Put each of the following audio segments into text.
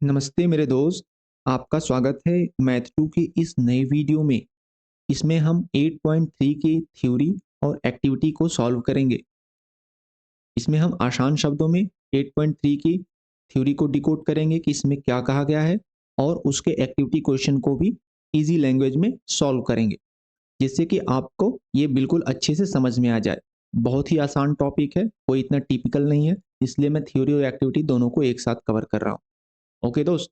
नमस्ते मेरे दोस्त, आपका स्वागत है मैथ 2 की इस नए वीडियो में। इसमें हम 8.3 की थ्योरी और एक्टिविटी को सॉल्व करेंगे। इसमें हम आसान शब्दों में 8.3 की थ्योरी को डिकोड करेंगे कि इसमें क्या कहा गया है और उसके एक्टिविटी क्वेश्चन को भी इजी लैंग्वेज में सॉल्व करेंगे, जिससे कि आपको ये बिल्कुल अच्छे से समझ में आ जाए। बहुत ही आसान टॉपिक है, कोई इतना टिपिकल नहीं है, इसलिए मैं थ्योरी और एक्टिविटी दोनों को एक साथ कवर कर रहा हूँ। ओके दोस्त,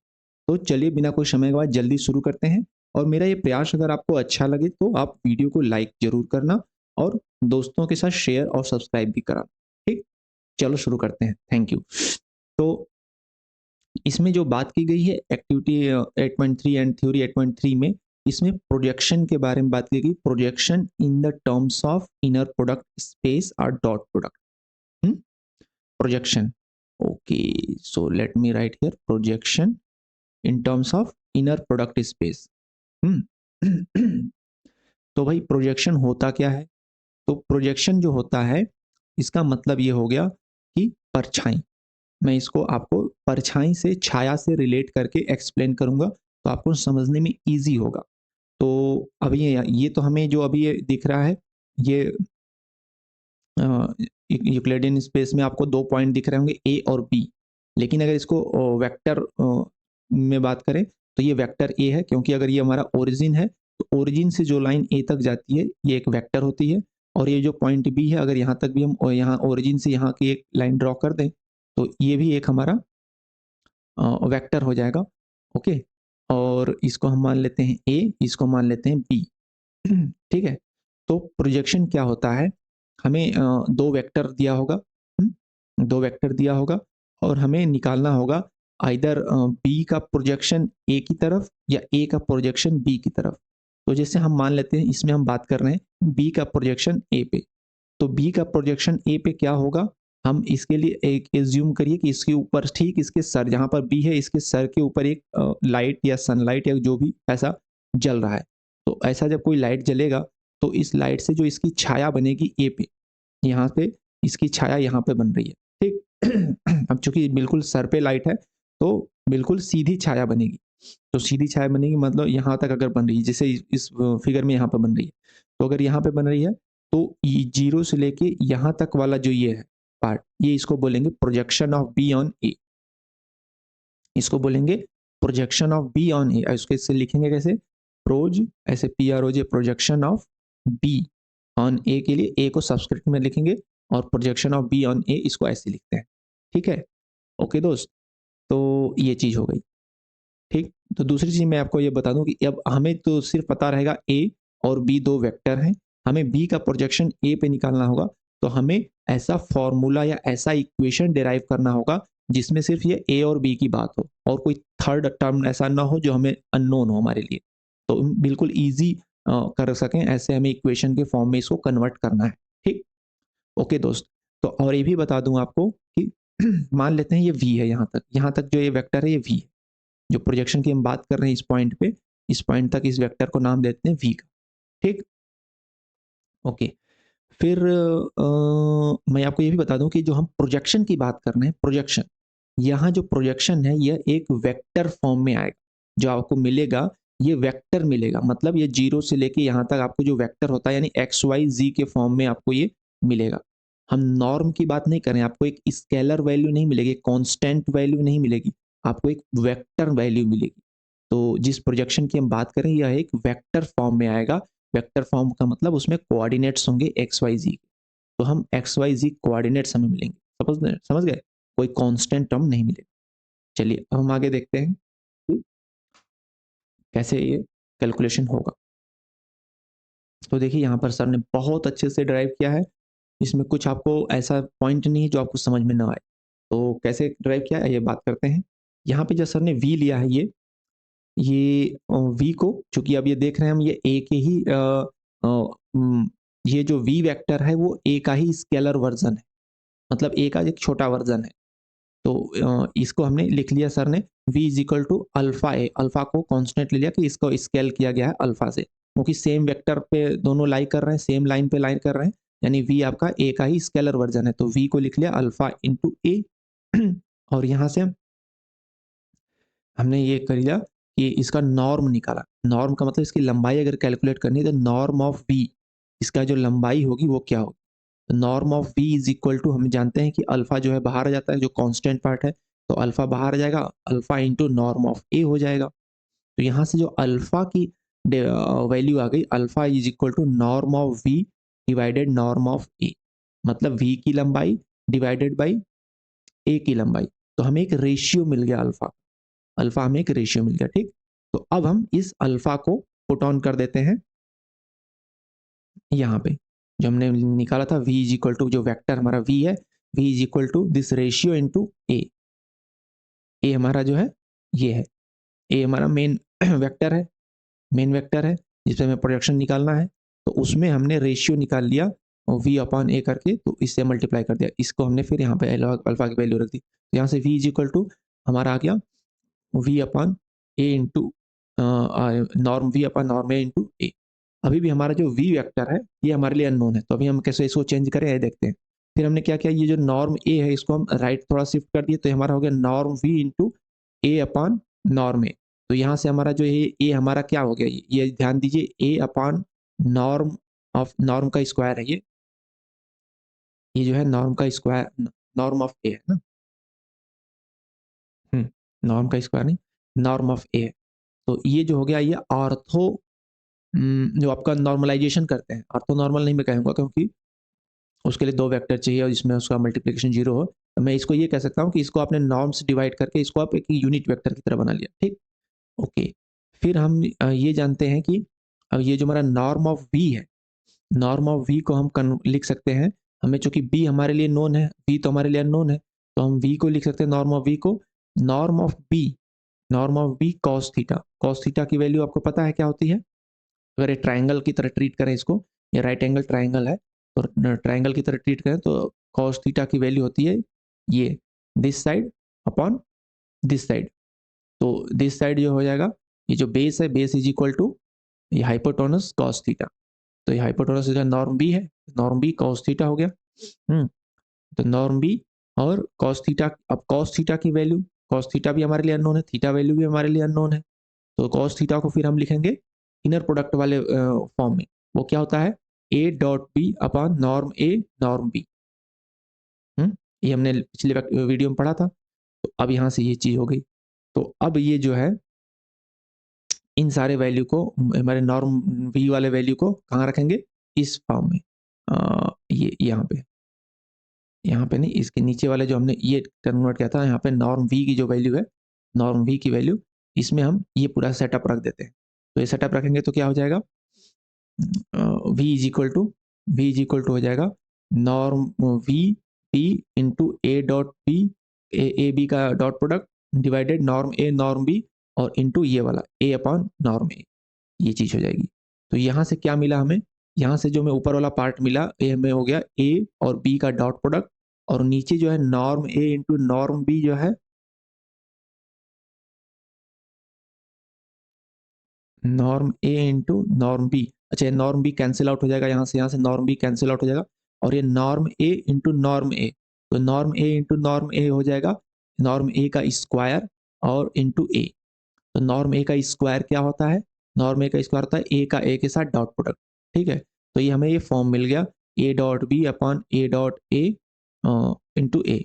तो चलिए बिना कोई समय गवाए जल्दी शुरू करते हैं। और मेरा ये प्रयास अगर आपको अच्छा लगे तो आप वीडियो को लाइक जरूर करना और दोस्तों के साथ शेयर और सब्सक्राइब भी कराना। ठीक, चलो शुरू करते हैं। Thank you. तो इसमें जो बात की गई है एक्टिविटी 8.3 एंड थ्योरी 8.3 में, इसमें प्रोजेक्शन के बारे में बात की गई। Projection in the terms of inner product space और dot product. Projection, okay, so let me write here projection in terms of inner product space. तो भाई प्रोजेक्शन होता क्या है? तो प्रोजेक्शन जो होता है, इसका मतलब ये हो गया कि परछाई। मैं इसको आपको परछाई से, छाया से रिलेट करके एक्सप्लेन करूंगा तो आपको समझने में इजी होगा। तो अब ये तो हमें जो अभी ये दिख रहा है, ये यूक्लिडियन स्पेस में आपको 2 पॉइंट दिख रहे होंगे, ए और बी। लेकिन अगर इसको वेक्टर में बात करें तो ये वेक्टर ए है, क्योंकि अगर ये हमारा ओरिजिन है तो ओरिजिन से जो लाइन ए तक जाती है ये एक वेक्टर होती है। और ये जो पॉइंट बी है, अगर यहाँ तक भी हम यहाँ ओरिजिन से यहाँ की एक लाइन ड्रॉ कर दें तो ये भी एक हमारा वेक्टर हो जाएगा। ओके, और इसको हम मान लेते हैं ए, इसको मान लेते हैं बी। ठीक है, तो प्रोजेक्शन क्या होता है? हमें दो वेक्टर दिया होगा, दो वेक्टर दिया होगा और हमें निकालना होगा आइदर बी का प्रोजेक्शन ए की तरफ या ए का प्रोजेक्शन बी की तरफ। तो जैसे हम मान लेते हैं, इसमें हम बात कर रहे हैं बी का प्रोजेक्शन ए पे, तो बी का प्रोजेक्शन ए पे क्या होगा? हम इसके लिए एक एज्यूम करिए कि इसके ऊपर, ठीक इसके सर, जहां पर बी है इसके सर के ऊपर एक लाइट या सनलाइट या जो भी ऐसा जल रहा है। तो ऐसा जब कोई लाइट जलेगा तो इस लाइट से जो इसकी छाया बनेगी ए पे, यहाँ पे इसकी छाया यहाँ पे बन रही है। ठीक, अब चूंकि बिल्कुल सर पे लाइट है तो बिल्कुल सीधी छाया बनेगी। तो सीधी छाया बनेगी मतलब यहाँ तक अगर बन रही है, जैसे इस फिगर में यहाँ पे बन रही है, तो अगर यहाँ पे बन रही है तो जीरो से लेके यहाँ तक वाला जो ये है पार्ट, ये इसको बोलेंगे projection of b on a. इसको बोलेंगे projection of b on a. इसको इससे लिखेंगे कैसे? प्रोज, ऐसे P R O J, projection of b on a के लिए ए को सब्सक्रिप्ट में लिखेंगे और projection of b on a इसको ऐसे लिखते हैं। ठीक है, ओके दोस्त, तो ये चीज हो गई। ठीक, तो दूसरी चीज मैं आपको ये बता दूं कि अब हमें तो सिर्फ पता रहेगा ए और बी दो वेक्टर हैं, हमें बी का प्रोजेक्शन ए पे निकालना होगा। तो हमें ऐसा फॉर्मूला या ऐसा इक्वेशन डिराइव करना होगा जिसमें सिर्फ ये ए और बी की बात हो और कोई थर्ड टर्म ऐसा ना हो जो हमें अननोन हो हमारे लिए। तो बिल्कुल ईजी कर सकें, ऐसे हमें इक्वेशन के फॉर्म में इसको कन्वर्ट करना है। ठीक, ओके दोस्त, तो और ये भी बता दूं आपको कि मान लेते हैं ये v है, यहाँ तक जो ये वेक्टर है ये v है। जो प्रोजेक्शन की हम बात कर रहे हैं इस पॉइंट पे, इस पॉइंट तक इस वेक्टर को नाम देते हैं v का। ठीक, ओके। फिर मैं आपको ये भी बता दूं कि जो हम प्रोजेक्शन की बात कर रहे हैं, प्रोजेक्शन, यहाँ जो प्रोजेक्शन है यह एक वेक्टर फॉर्म में आएगा। जो आपको मिलेगा ये वेक्टर मिलेगा, मतलब ये जीरो से लेके यहाँ तक आपको जो वेक्टर होता है यानी एक्स वाई जी के फॉर्म में आपको ये मिलेगा। हम नॉर्म की बात नहीं करें, आपको एक स्केलर वैल्यू नहीं मिलेगी, कांस्टेंट वैल्यू नहीं मिलेगी, आपको एक वेक्टर वैल्यू मिलेगी। तो जिस प्रोजेक्शन की हम बात करें यह एक वेक्टर फॉर्म में आएगा। वेक्टर फॉर्म का मतलब उसमें कोऑर्डिनेट्स होंगे एक्स वाई जी। तो हम एक्स वाई जी कोऑर्डिनेट्स हमें मिलेंगे, समझ गए? कोई कांस्टेंट टर्म नहीं मिलेगा। चलिए अब हम आगे देखते हैं कि कैसे ये कैलकुलेशन होगा। तो देखिए यहाँ पर सर ने बहुत अच्छे से ड्राइव किया है, इसमें कुछ आपको ऐसा पॉइंट नहीं है जो आपको समझ में ना आए। तो कैसे ड्राइव किया है ये बात करते हैं। यहाँ पे जो सर ने वी लिया है, ये वी को, चूंकि अब ये देख रहे हैं हम ये ए के ही ये जो वी वेक्टर है वो ए का ही स्केलर वर्जन है, मतलब ए का एक छोटा वर्जन है। तो इसको हमने लिख लिया सर ने v is equal to alpha a, alpha को कांस्टेंट ले लिया कि इसको स्केल किया गया है अल्फा से, क्योंकि सेम वेक्टर पे दोनों लाई कर रहे हैं, सेम लाइन पे लाइन कर रहे हैं, यानी v आपका a का ही स्केलर वर्जन है। तो v को लिख लिया अल्फा इंटू ए और यहाँ से हमने ये कर लिया कि इसका नॉर्म निकाला। नॉर्म का मतलब इसकी लंबाई अगर कैलकुलेट करनी है तो नॉर्म ऑफ वी, इसका जो लंबाई होगी वो क्या होगी। तो norm of we is equal to, हम जानते हैं कि अल्फा जो है बाहर आ जाता है, जो कांस्टेंट पार्ट है, तो अल्फा बाहर आ जाएगा, अल्फा इंटू नॉर्म ऑफ ए हो जाएगा। तो यहाँ से जो अल्फा की वैल्यू आ गई, alpha is equal to norm of v divided norm of a, मतलब वी की लंबाई डिवाइडेड बाई ए की लंबाई। तो हमें एक रेशियो मिल गया अल्फा, अल्फा हमें एक रेशियो मिल गया, ठीक। तो अब हम इस अल्फा को पुट ऑन कर देते हैं यहाँ पे, जो हमने निकाला था v इज इक्वल टू, जो वेक्टर हमारा v है, v is equal to this ratio into a। a हमारा जो है ये है, a हमारा मेन वेक्टर है, मेन वेक्टर है जिसपे हमें प्रोजेक्शन निकालना है। तो उसमें हमने रेशियो निकाल लिया और v अपॉन a करके, तो इससे मल्टीप्लाई कर दिया, इसको हमने फिर यहाँ पे अल्फा की वैल्यू रख दी। तो यहाँ से v इज इक्वल टू हमारा आ गया v upon a into norm, v upon norm a into a। अभी भी हमारा जो v वेक्टर है ये हमारे लिए अननोन है, तो अभी हम कैसे इसको चेंज करें ये देखते हैं। फिर हमने क्या किया, ये जो नॉर्म a है इसको हम राइट थोड़ा शिफ्ट कर दिए, तो हमारा हो गया norm v into a upon norm a। तो यहाँ से हमारा जो ये a हमारा क्या हो गया, ये ध्यान दीजिए, a upon norm of, norm का स्क्वायर है ये जो है नॉर्म का स्क्वायर, नॉर्म ऑफ a है ना, नॉर्म का स्क्वायर नहीं, नॉर्म ऑफ a है। तो ये जो हो गया ये ऑर्थो, जो आपका नॉर्मलाइजेशन करते हैं, ऑर्थो नॉर्मल नहीं मैं कहूँगा क्योंकि उसके लिए दो वेक्टर चाहिए और जिसमें उसका मल्टीप्लिकेशन जीरो हो, तो मैं इसको ये कह सकता हूँ कि इसको आपने नॉर्म से डिवाइड करके इसको आप एक यूनिट वेक्टर की तरह बना लिया, ठीक। ओके, फिर हम ये जानते हैं कि अब ये जो हमारा नॉर्म ऑफ वी है, नॉर्म ऑफ वी को हम लिख सकते हैं, हमें चूंकि बी हमारे लिए नोन है, वी तो हमारे लिए अननोन है, तो हम वी को लिख सकते हैं, नॉर्म ऑफ वी को norm of b, norm of b cos theta. Cos theta की वैल्यू आपको पता है क्या होती है, अगर ये ट्राइंगल की तरह ट्रीट करें इसको, ये राइट एंगल ट्राइंगल है, तो ट्राइंगल की तरह ट्रीट करें तो कॉस थीटा की वैल्यू होती है ये this side upon this side. तो दिस साइड जो हो जाएगा, ये जो बेस है, बेस इज इक्वल टू ये हाइपोटेनस कॉस थीटा। तो ये हाइपोटेनस का नॉर्म बी है, नॉर्म बी कॉस थीटा हो गया। तो नॉर्म बी और कॉस थीटा, अब कॉस थीटा की वैल्यू, कॉस थीटा भी हमारे लिए अननोन है, थीटा वैल्यू भी हमारे लिए अननोन है, तो कॉस थीटा को फिर हम लिखेंगे इनर प्रोडक्ट वाले फॉर्म में। वो क्या होता है, a dot b upon norm a norm b. ये हमने पिछले वीडियो में पढ़ा था। तो अब यहाँ से ये चीज हो गई। तो अब ये जो है इन सारे वैल्यू को, हमारे नॉर्म वी वाले वैल्यू को कहाँ रखेंगे, इस फॉर्म में, ये यहाँ पे नहीं, इसके नीचे वाले जो हमने ये कन्वर्ट किया था, यहाँ पे नॉर्म वी की जो वैल्यू है, नॉर्म वी की वैल्यू, इसमें हम ये पूरा सेटअप रख देते हैं। तो ये सेटअप रखेंगे तो क्या हो जाएगा, वी इज इक्वल टू हो जाएगा norm v p into a dot p, a b का dot product divided norm a norm b और इंटू ये वाला ए अपॉन नॉर्म ए, ये चीज हो जाएगी। तो यहाँ से क्या मिला हमें, यहाँ से जो हमें ऊपर वाला पार्ट मिला, ए हमें हो गया ए और बी का डॉट प्रोडक्ट, और नीचे जो है नॉर्म ए इंटू नॉर्म बी जो है, नॉर्म ए इंटू नॉर्म बी, अच्छा नॉर्म बी कैंसिल आउट हो जाएगा, यहाँ से नॉर्म बी कैंसिल आउट हो जाएगा, और ये नॉर्म ए इंटू नॉर्म ए, तो नॉर्म ए इंटू नॉर्म ए हो जाएगा नॉर्म ए का स्क्वायर और इंटू ए। तो नॉर्म ए का स्क्वायर क्या होता है, नॉर्म ए का स्क्वायर होता है ए का ए के साथ डॉट प्रोडक्ट, ठीक है। तो ये हमें ये फॉर्म मिल गया, a dot b upon a dot a into a,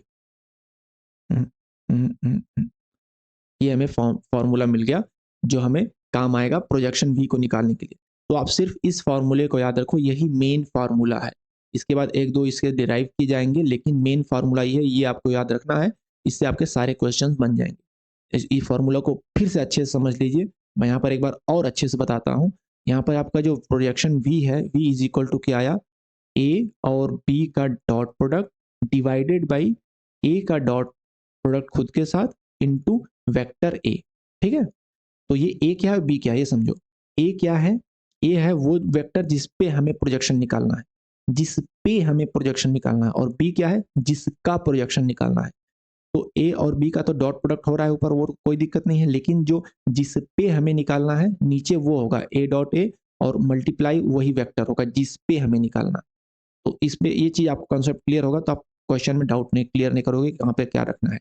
ये हमें फॉर्मूला मिल गया जो हमें काम आएगा प्रोजेक्शन वी को निकालने के लिए। तो आप सिर्फ इस फॉर्मूले को याद रखो, यही मेन फार्मूला है। इसके बाद एक दो इसके डिराइव की जाएंगे, लेकिन मेन फार्मूला ये है, ये आपको याद रखना है, इससे आपके सारे क्वेश्चंस बन जाएंगे। इस फार्मूला को फिर से अच्छे से समझ लीजिए, मैं यहाँ पर एक बार और अच्छे से बताता हूँ। यहाँ पर आपका जो प्रोजेक्शन वी है, वी इज इक्वल टू क्या आया, ए और बी का dot product divided by a का डॉट प्रोडक्ट खुद के साथ इंटू वेक्टर ए, ठीक है। तो ये ए क्या है, बी क्या है, ये समझो। ए क्या है, ए है वो वेक्टर जिस पे हमें प्रोजेक्शन निकालना है, जिस पे हमें प्रोजेक्शन निकालना है, और बी क्या है, जिसका प्रोजेक्शन निकालना है। तो ए और बी का तो डॉट प्रोडक्ट हो रहा है ऊपर, वो कोई दिक्कत नहीं है, लेकिन जो जिस पे हमें निकालना है नीचे वो होगा ए डॉट ए, और मल्टीप्लाई वही वेक्टर होगा जिस पे हमें निकालना। तो इस पे ये चीज आपको कॉन्सेप्ट क्लियर होगा, तो आप क्वेश्चन में डाउट नहीं, क्लियर नहीं करोगे कहाँ पे क्या रखना है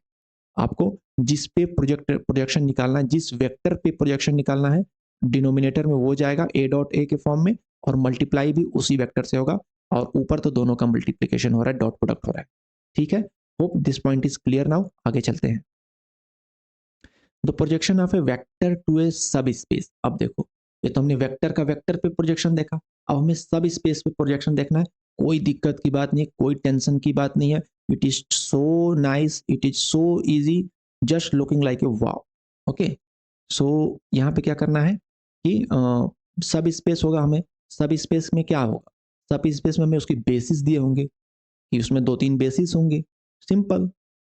आपको। जिस पे प्रोजेक्शन निकालना है, जिस वेक्टर पे प्रोजेक्शन निकालना है, डिनोमिनेटर में वो जाएगा ए डॉट ए के फॉर्म में, और मल्टीप्लाई भी उसी वेक्टर से होगा, और ऊपर तो दोनों का मल्टीप्लीकेशन हो रहा है, डॉट प्रोडक्ट हो रहा है। ठीक है, hope this point is clear now. आगे चलते हैं। The projection of a vector to a सब स्पेस। अब देखो, ये तो हमने वेक्टर का वेक्टर पे प्रोजेक्शन देखा, अब हमें सब स्पेस पे प्रोजेक्शन देखना है। कोई दिक्कत की बात नहीं, कोई टेंशन की बात नहीं है। It is so nice, it is so easy, just looking like a wow. Okay, so यहाँ पे क्या करना है कि सब स्पेस होगा हमें। सब स्पेस में क्या होगा, सब स्पेस में हमें उसके बेसिस दिए होंगे कि उसमें 2-3 बेसिस होंगे, सिंपल।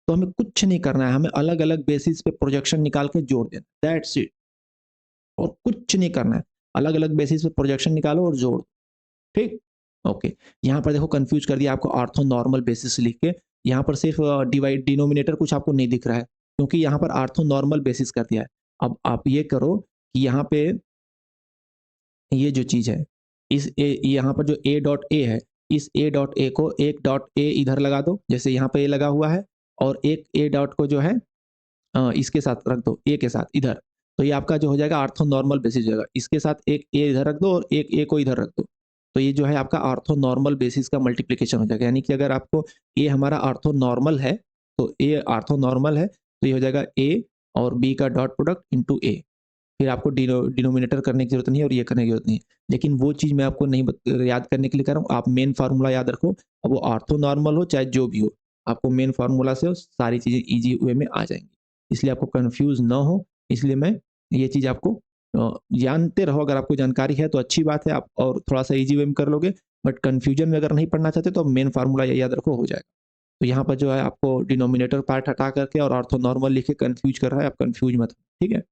तो हमें कुछ नहीं करना है, हमें अलग अलग बेसिस पे प्रोजेक्शन निकाल के जोड़ देना, दैट्स इट। और कुछ नहीं करना है, अलग अलग बेसिस पे प्रोजेक्शन निकालो और जोड़। ठीक, ओके। यहाँ पर देखो कंफ्यूज कर दिया आपको ऑर्थो नॉर्मल बेसिस लिख के। यहाँ पर सिर्फ डिवाइड डिनोमिनेटर कुछ आपको नहीं दिख रहा है, क्योंकि यहाँ पर ऑर्थो नॉर्मल बेसिस कर दिया है। अब आप ये करो कि यहाँ पे ये जो चीज है, इस ए यहाँ पर जो ए डॉट ए है, इस ए डॉट ए को एक डॉट ए इधर लगा दो, जैसे यहाँ पे ए लगा हुआ है, और एक ए डॉट को जो है इसके साथ रख दो, ए के साथ इधर। तो ये आपका जो हो जाएगा ऑर्थो नॉर्मल बेसिस हो जाएगा। इसके साथ एक ए इधर रख दो और एक ए को इधर रख दो, तो ये जो है आपका ऑर्थो नॉर्मल बेसिस का मल्टीप्लीकेशन हो जाएगा। यानी कि अगर आपको ए हमारा ऑर्थो नॉर्मल है, तो ए ऑर्थो नॉर्मल है, तो ये हो जाएगा ए और बी का डॉट प्रोडक्ट इंटू ए। फिर आपको डिनोमिनेटर करने की जरूरत नहीं है और ये करने की जरूरत नहीं है। लेकिन वो चीज़ मैं आपको नहीं याद करने के लिए कर रहा हूँ, आप मेन फार्मूला याद रखो। अब वो ऑर्थो नॉर्मल हो चाहे जो भी हो, आपको मेन फार्मूला से सारी चीज़ें ईजी वे में आ जाएंगी। इसलिए आपको कन्फ्यूज ना हो, इसलिए मैं ये चीज़ आपको जानते रहो। अगर आपको जानकारी है तो अच्छी बात है, आप और थोड़ा सा ईजी वे में कर लोगे। बट कन्फ्यूजन में अगर नहीं पढ़ना चाहते तो मेन फार्मूला याद रखो, हो जाएगा। तो यहाँ पर जो है आपको डिनोमिनेटर पार्ट हटा करके और ऑर्थो नॉर्मल लिख के कन्फ्यूज कर रहा है, आप कन्फ्यूज मत हो, ठीक है।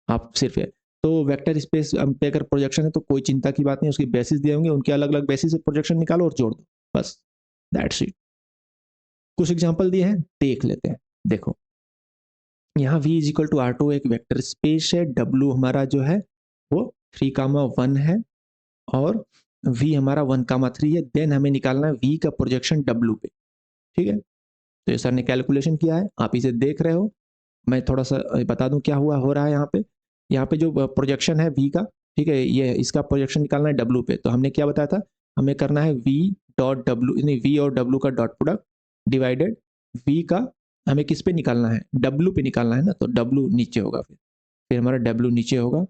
आप सिर्फ है, तो वेक्टर स्पेस पे अगर प्रोजेक्शन है तो कोई चिंता की बात नहीं, उसके बेसिस दिए होंगे, उनके अलग अलग बेसिस से प्रोजेक्शन निकालो और जोड़ दो, बस, दैट्स इट। कुछ एग्जांपल दिए हैं, देख लेते हैं। देखो, यहाँ v is equal to R two एक वेक्टर स्पेस है, w हमारा जो है वो 3,1 है, और v हमारा 1,3 है। देन हमें निकालना है v का प्रोजेक्शन w पे, ठीक है। तो ये सर ने कैलकुलेशन किया है, आप इसे देख रहे हो। मैं थोड़ा सा बता दूं क्या हुआ हो रहा है यहाँ पे। यहाँ पे जो प्रोजेक्शन है v का, ठीक है, ये इसका प्रोजेक्शन निकालना है w पे। तो हमने क्या बताया था, हमें करना है v डॉट डब्ल्यू, नहीं v और w का डॉट प्रोडक्ट डिवाइडेड v का, हमें किस पे निकालना है, w पे निकालना है ना, तो w नीचे होगा। फिर हमारा w नीचे होगा,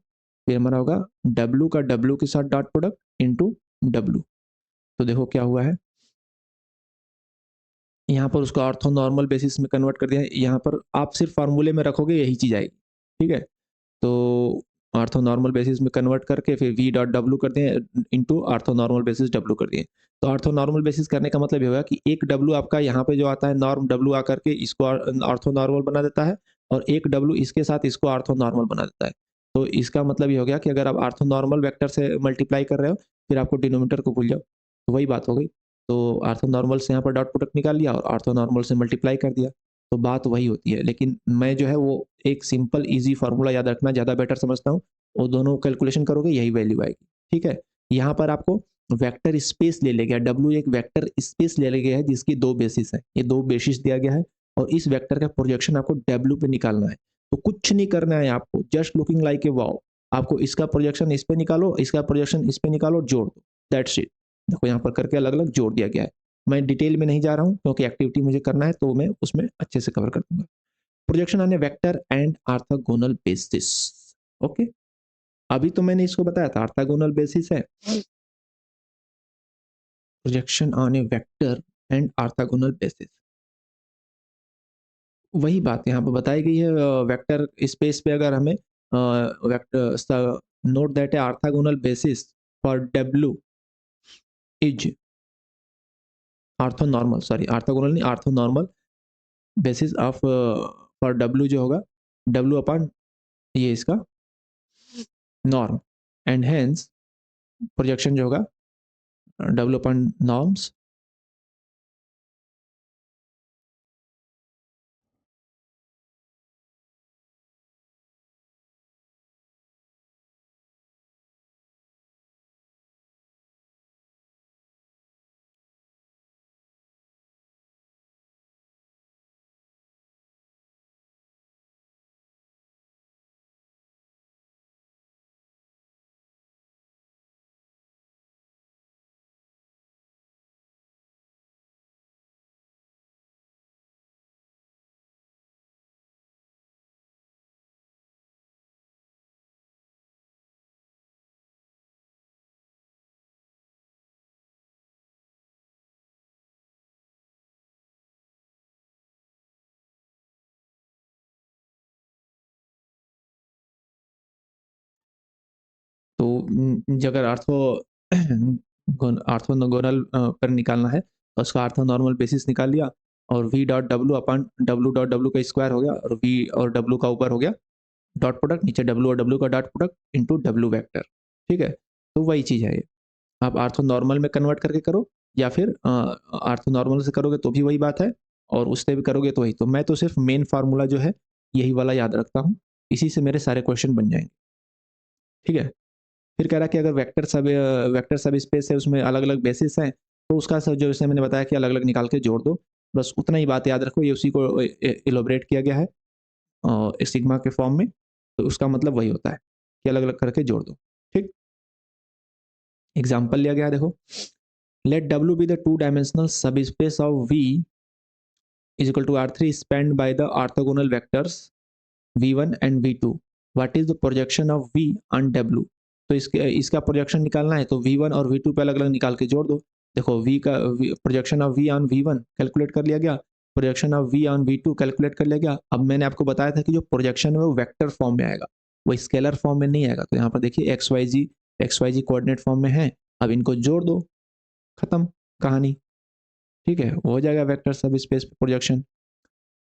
फिर हमारा होगा w का w के साथ डॉट प्रोडक्ट इंटू w। तो देखो क्या हुआ है, यहाँ पर उसको ऑर्थो नॉर्मल बेसिस में कन्वर्ट कर दिया है। यहाँ पर आप सिर्फ फार्मूले में रखोगे यही चीज आएगी, ठीक है। तो ऑर्थो नॉर्मल बेसिस में कन्वर्ट करके फिर v डॉट डब्ल्यू कर दिए into ortho normal basis w कर दिए। तो ऑर्थो नॉर्मल बेसिस करने का मतलब ये होगा कि एक w आपका यहाँ पे जो आता है नॉर्म w आकर के इसको ऑर्थो नॉर्मल बना देता है, और एक w इसके साथ इसको ऑर्थो नॉर्मल बना देता है। तो इसका मतलब ये हो गया कि अगर आप ऑर्थो नॉर्मल वेक्टर से मल्टीप्लाई कर रहे हो, फिर आपको डिनोमिनेटर को भूल जाओ, तो वही बात हो गई। तो ऑर्थो नॉर्मल से यहाँ पर डॉट प्रोडक्ट निकाल लिया और ऑर्थो नॉर्मल से मल्टीप्लाई कर दिया, तो बात वही होती है। लेकिन मैं जो है वो एक सिंपल इजी फार्मूला याद रखना ज़्यादा बेटर समझता हूँ, और दोनों कैलकुलेशन करोगे यही वैल्यू आएगी, ठीक है। यहाँ पर आपको वेक्टर स्पेस ले लिया गया, डब्ल्यू एक वेक्टर स्पेस ले लिया गया है जिसकी दो बेसिस है, ये दो बेसिस दिया गया है, और इस वेक्टर का प्रोजेक्शन आपको डब्ल्यू पे निकालना है। तो कुछ नहीं करना है आपको, जस्ट लुकिंग लाइक ए वाओ। आपको इसका प्रोजेक्शन इस पे निकालो, इसका प्रोजेक्शन इस पे निकालो, जोड़ दो, दैट्स इट। देखो यहाँ पर करके अलग अलग जोड़ दिया गया है। मैं डिटेल में नहीं जा रहा हूँ क्योंकि एक्टिविटी मुझे करना है, तो मैं उसमें अच्छे से कवर कर दूंगा। Projection on A vector and orthogonal basis. Okay, अभी तो मैंने इसको बताया था ऑर्थोगोनल बेसिस है, projection on A vector and orthogonal basis, वही बात यहाँ पे बताई गई है। वेक्टर स्पेस पे अगर हमें vector note that a orthogonal basis for W is orthonormal, sorry orthogonal नहीं, orthonormal basis of for W जो होगा डब्ल्यू अपॉन ये इसका नॉर्म, एंड हेंस प्रोजेक्शन जो होगा डब्ल्यू अपॉन नॉर्म्स तो अगर ऑर्थोगोनल पर निकालना है तो उसका ऑर्थोनॉर्मल बेसिस निकाल लिया, और वी डॉट डब्ल्यू अपन डब्ल्यू डॉट डब्ल्यू का स्क्वायर हो गया, और वी और डब्ल्यू का ऊपर हो गया डॉट प्रोडक्ट, नीचे डब्ल्यू और डब्ल्यू का dot product into W vector. ठीक है, तो वही चीज़ है ये। आप ऑर्थोनॉर्मल में कन्वर्ट करके करो, या फिर ऑर्थोनॉर्मल से करोगे तो भी वही बात है, और उससे भी करोगे तो वही। तो मैं तो सिर्फ मेन फार्मूला जो है यही वाला याद रखता हूँ, इसी से मेरे सारे क्वेश्चन बन जाएंगे। ठीक है, फिर कह रहा कि अगर वेक्टर सब स्पेस है, उसमें अलग अलग बेसिस हैं, तो उसका सब जो जैसे मैंने बताया कि अलग अलग निकाल के जोड़ दो, बस उतना ही बात याद रखो, ये उसी को इलोबरेट किया गया है सिग्मा के फॉर्म में। तो उसका मतलब वही होता है कि अलग अलग करके जोड़ दो। ठीक, एग्जाम्पल लिया गया, देखो, let W be the two dimensional subspace of we is equal to R3 spanned by the orthogonal vectors V1 and V2, what is the projection of V on W। तो इसका projection निकालना है, तो V1 और V2 पे अलग अलग निकाल के जोड़ दो। देखो V का projection of V on V1 calculate कर लिया गया, projection of V on V2 calculate कर लिया गया। अब मैंने आपको बताया था कि जो प्रोजेक्शन है वो वेक्टर फॉर्म में आएगा, वो स्केलर फॉर्म में नहीं आएगा। तो यहाँ पर देखिए XYZ कोऑर्डिनेट फॉर्म में है, अब इनको जोड़ दो, खत्म कहानी। ठीक है, हो जाएगा वेक्टर सब स्पेस प्रोजेक्शन।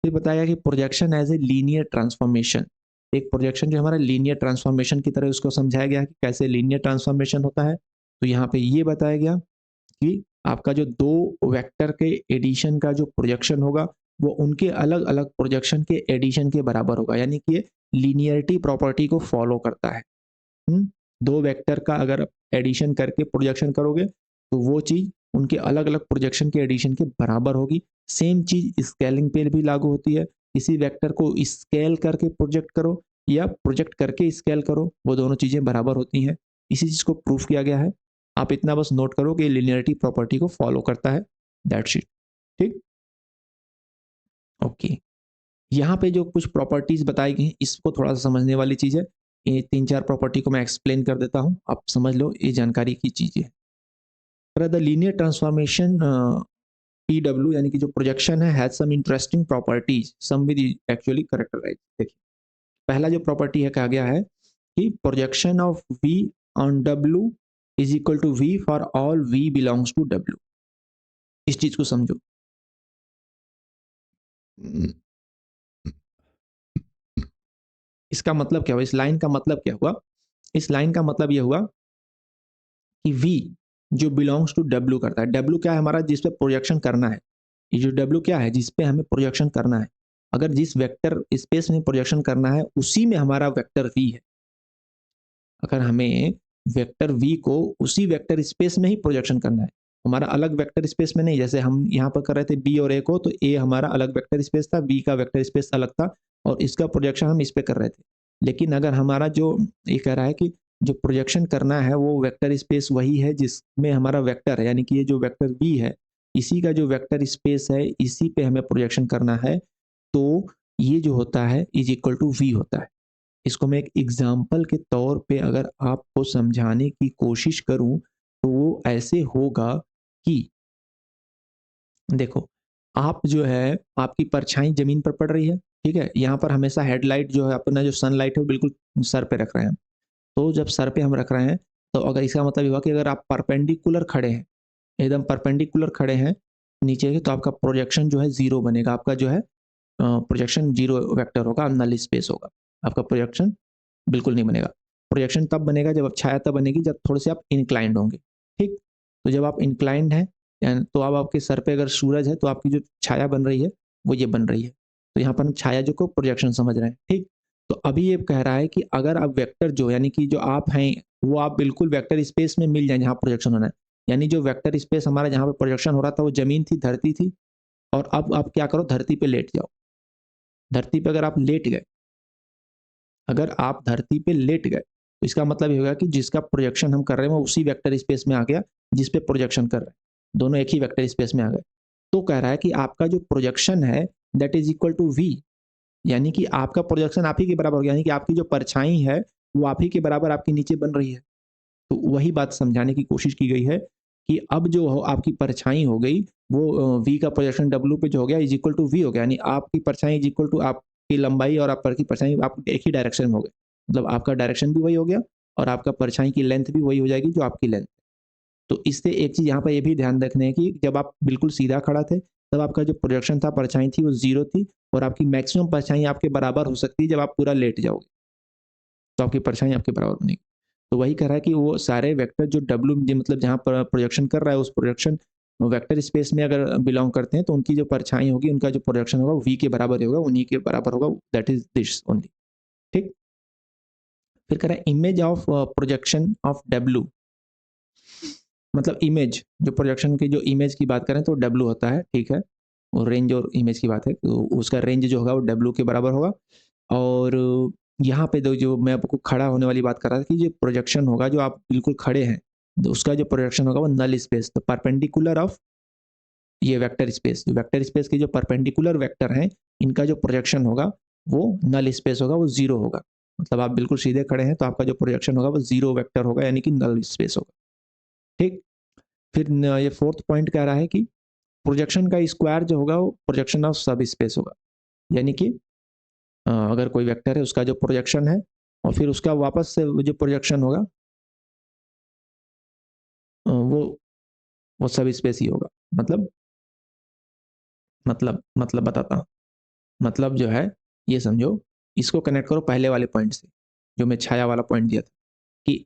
फिर बताया कि projection as a linear transformation, एक प्रोजेक्शन जो हमारा लीनियर ट्रांसफॉर्मेशन की तरह उसको समझाया गया कि कैसे लीनियर ट्रांसफॉर्मेशन होता है। तो यहाँ पे ये बताया गया कि आपका जो दो वेक्टर के एडिशन का जो प्रोजेक्शन होगा वो उनके अलग अलग प्रोजेक्शन के एडिशन के बराबर होगा, यानी कि ये लीनियरिटी प्रॉपर्टी को फॉलो करता है। दो वेक्टर का अगर एडिशन करके प्रोजेक्शन करोगे तो वो चीज उनके अलग अलग प्रोजेक्शन के एडिशन के बराबर होगी। सेम चीज स्केलिंग पे भी लागू होती है, किसी वेक्टर को स्केल करके प्रोजेक्ट करो या प्रोजेक्ट करके स्केल करो, वो दोनों चीजें बराबर होती हैं। इसी चीज को प्रूफ किया गया है। आप इतना बस नोट करो कि लिनियरिटी प्रॉपर्टी को फॉलो करता है, दैट्स इट। ठीक, ओके। यहाँ पे जो कुछ प्रॉपर्टीज बताई गई इसको थोड़ा सा समझने वाली चीज है। ये तीन चार प्रॉपर्टी को मैं एक्सप्लेन कर देता हूँ, आप समझ लो, ये जानकारी की चीजें। द लीनियर ट्रांसफॉर्मेशन PW यानी कि जो प्रोजेक्शन है has some interesting properties, some with actually characterise. देखिए, पहला जो प्रॉपर्टी है कहा गया है कि projection of V on W is equal to V for all V belongs to W। इस चीज को समझो। इसका मतलब क्या हुआ, इस लाइन का मतलब क्या हुआ? इस लाइन का मतलब यह हुआ कि V जो बिलोंग्स टू W करता है, W क्या है हमारा, जिस पे प्रोजेक्शन करना है। ये जो W क्या है, जिस पे हमें प्रोजेक्शन करना है। अगर जिस वेक्टर स्पेस में प्रोजेक्शन करना है उसी में हमारा वेक्टर V है। अगर हमें वेक्टर V को उसी वेक्टर स्पेस में ही प्रोजेक्शन करना है, हमारा अलग वेक्टर स्पेस में नहीं, जैसे हम यहाँ पर कर रहे थे B और A को, तो A हमारा अलग वेक्टर स्पेस था, B का वेक्टर स्पेस अलग था, और इसका प्रोजेक्शन हम इस पे कर रहे थे। लेकिन अगर हमारा जो ये कह रहा है कि जो प्रोजेक्शन करना है वो वेक्टर स्पेस वही है जिसमें हमारा वेक्टर है, यानी कि ये जो वेक्टर B है इसी का जो वेक्टर स्पेस है इसी पे हमें प्रोजेक्शन करना है, तो ये जो होता है इज इक्वल टू V होता है। इसको मैं एक एग्जाम्पल के तौर पे अगर आपको समझाने की कोशिश करूं तो वो ऐसे होगा कि देखो, आप जो है आपकी परछाई जमीन पर पड़ रही है, ठीक है, यहाँ पर हमेशा हेडलाइट जो है अपना जो सनलाइट है वो बिल्कुल सर पे रख रहे हैं। तो जब सर पे हम रख रहे हैं तो अगर इसका मतलब हुआ कि अगर आप परपेंडिकुलर खड़े हैं, एकदम परपेंडिकुलर खड़े हैं नीचे के, तो आपका प्रोजेक्शन जो है जीरो बनेगा, आपका जो है प्रोजेक्शन जीरो वेक्टर होगा, नल स्पेस होगा, आपका प्रोजेक्शन बिल्कुल नहीं बनेगा। प्रोजेक्शन तब बनेगा जब, छाया तब बनेगी जब थोड़े से आप इंक्लाइंड होंगे। ठीक, तो जब आप इंक्लाइंड हैं तो अब आपके सर पे अगर सूरज है तो आपकी जो छाया बन रही है वो ये बन रही है। तो यहाँ पर हम छाया जो को प्रोजेक्शन समझ रहे हैं। ठीक, तो अभी ये कह रहा है कि अगर आप वेक्टर जो यानी कि जो आप हैं वो आप बिल्कुल वेक्टर स्पेस में मिल जाए जहाँ प्रोजेक्शन होना है, यानी जो वेक्टर स्पेस हमारा जहाँ पर प्रोजेक्शन हो रहा था वो जमीन थी, धरती थी, और अब आप क्या करो, धरती पे लेट जाओ। धरती पे अगर आप लेट गए, अगर आप धरती पे लेट गए तो इसका मतलब ये होगा कि जिसका प्रोजेक्शन हम कर रहे हैं वो उसी वेक्टर स्पेस में आ गया जिस पे प्रोजेक्शन कर रहे हैं, दोनों एक ही वेक्टर स्पेस में आ गए। तो कह रहा है कि आपका जो प्रोजेक्शन है that is equal to V, यानी कि आपका प्रोजेक्शन आप ही के बराबर हो गया, यानी कि आपकी जो परछाई है वो आप ही के बराबर आपके नीचे बन रही है। तो वही बात समझाने की कोशिश की गई है कि अब जो हो आपकी परछाई हो गई वो V का प्रोजेक्शन W पे जो हो गया इज इक्वल टू V हो गया, यानी आपकी परछाई इज इक्वल टू आपकी लंबाई और आप पर की परछाई आप एक ही डायरेक्शन में हो गए, मतलब आपका डायरेक्शन भी वही हो गया और आपका परछाई की लेंथ भी वही हो जाएगी जो आपकी लेंथ। तो इससे एक चीज़ यहाँ पर ये भी ध्यान रखना है कि जब आप बिल्कुल सीधा खड़ा थे तब आपका जो प्रोजेक्शन था, परछाई थी, वो 0 थी, और आपकी मैक्सिमम परछाई आपके बराबर हो सकती है जब आप पूरा लेट जाओगे, तो आपकी परछाई आपके बराबर बनेगी। तो वही कह रहा है कि वो सारे वेक्टर जो डब्ल्यू मतलब जहाँ पर प्रोजेक्शन कर रहा है, उस प्रोजेक्शन वेक्टर स्पेस में अगर बिलोंग करते हैं, तो उनकी जो परछाई होगी, उनका जो प्रोजेक्शन होगा वो वी के बराबर ही होगा, उन्हीं के बराबर होगा, दैट इज दिस ओनली। ठीक। फिर कह रहा है image of projection of W, मतलब इमेज, जो प्रोजेक्शन की जो इमेज की बात करें तो डब्ल्यू होता है, ठीक है, और रेंज और इमेज की बात है तो उसका रेंज जो होगा वो डब्ल्यू के बराबर होगा। और यहाँ पे जो मैं आपको खड़ा होने वाली बात कर रहा था कि जो प्रोजेक्शन होगा, जो आप बिल्कुल खड़े हैं, तो उसका जो प्रोजेक्शन होगा वो नल स्पेस, तो परपेंडिकुलर ऑफ ये वेक्टर स्पेस, वेक्टर स्पेस के जो परपेंडिकुलर वेक्टर हैं, इनका जो प्रोजेक्शन होगा वो नल स्पेस होगा, वो 0 होगा। मतलब आप बिल्कुल सीधे खड़े हैं तो आपका जो प्रोजेक्शन होगा वो 0 वेक्टर होगा, यानी कि नल स्पेस होगा। ठीक। फिर ये फोर्थ पॉइंट कह रहा है कि प्रोजेक्शन का स्क्वायर जो होगा वो प्रोजेक्शन ऑफ सब स्पेस होगा, यानी कि अगर कोई वेक्टर है उसका जो प्रोजेक्शन है और फिर उसका वापस से जो प्रोजेक्शन होगा वो सब स्पेस ही होगा। मतलब बताता हूँ। मतलब जो है, ये समझो, इसको कनेक्ट करो पहले वाले पॉइंट से, जो मैं छाया वाला पॉइंट दिया था, कि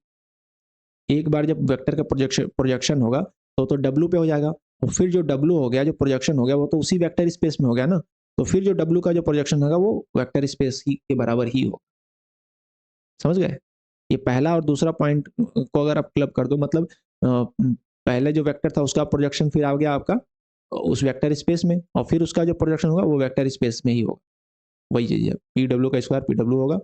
एक बार जब वेक्टर का प्रोजेक्शन होगा तो डब्ल्यू पे हो जाएगा, और फिर जो डब्ल्यू हो गया, जो प्रोजेक्शन हो गया, वो तो उसी वेक्टर स्पेस में हो गया ना, तो फिर जो डब्ल्यू का जो प्रोजेक्शन होगा वो वेक्टर स्पेस ही के बराबर ही हो। समझ गए? ये पहला और दूसरा पॉइंट को अगर आप क्लब कर दो, मतलब पहले जो वेक्टर था उसका प्रोजेक्शन फिर आ गया आपका उस वेक्टर स्पेस में, और फिर उसका जो प्रोजेक्शन होगा वो वेक्टर स्पेस में ही होगा। वही चीज़ है, पी डब्ल्यू का स्क्वायर पी डब्ल्यू होगा।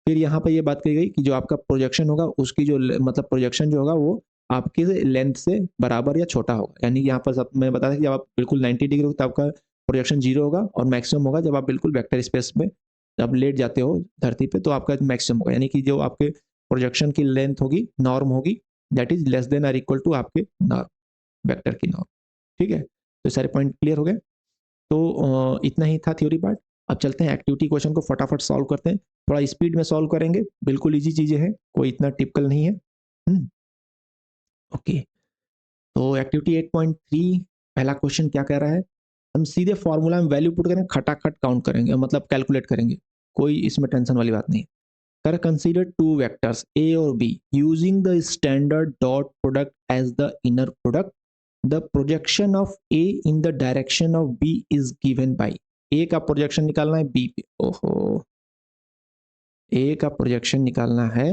फिर यहाँ पर ये बात कही गई कि जो आपका प्रोजेक्शन होगा उसकी जो मतलब प्रोजेक्शन जो होगा वो आपके लेंथ से बराबर या छोटा होगा, यानी कि यहाँ पर सब मैं बता था कि जब आप बिल्कुल 90 डिग्री हो तो आपका प्रोजेक्शन 0 होगा, और मैक्सिमम होगा जब आप बिल्कुल वेक्टर स्पेस में जब लेट जाते हो धरती पे, तो आपका मैक्सिमम होगा, यानी कि जो आपके प्रोजेक्शन की लेंथ होगी, नॉर्म होगी, दैट इज लेस देन और इक्वल टू आपके नॉर्म, वेक्टर की नॉर्म। ठीक है, तो सारे पॉइंट क्लियर हो गए। तो इतना ही था थ्योरी पार्ट। अब चलते हैं एक्टिविटी क्वेश्चन को फटाफट सॉल्व करते हैं, थोड़ा स्पीड में सॉल्व करेंगे, बिल्कुल इजी चीजें हैं, कोई इतना टिपिकल नहीं है। ओके, तो एक्टिविटी 8.3 पहला क्वेश्चन क्या कह रहा है, हम सीधे फॉर्मूला में वैल्यू पुट करेंगे, खटाखट काउंट करेंगे, मतलब कैलकुलेट करेंगे, कोई इसमें टेंशन वाली बात नहीं। कर कंसीडर टू वेक्टर्स ए और b using the standard dot product as the inner product, the projection of a in the direction of b is given by. A का प्रोजेक्शन निकालना है बी पे, ओहो, ए का प्रोजेक्शन निकालना है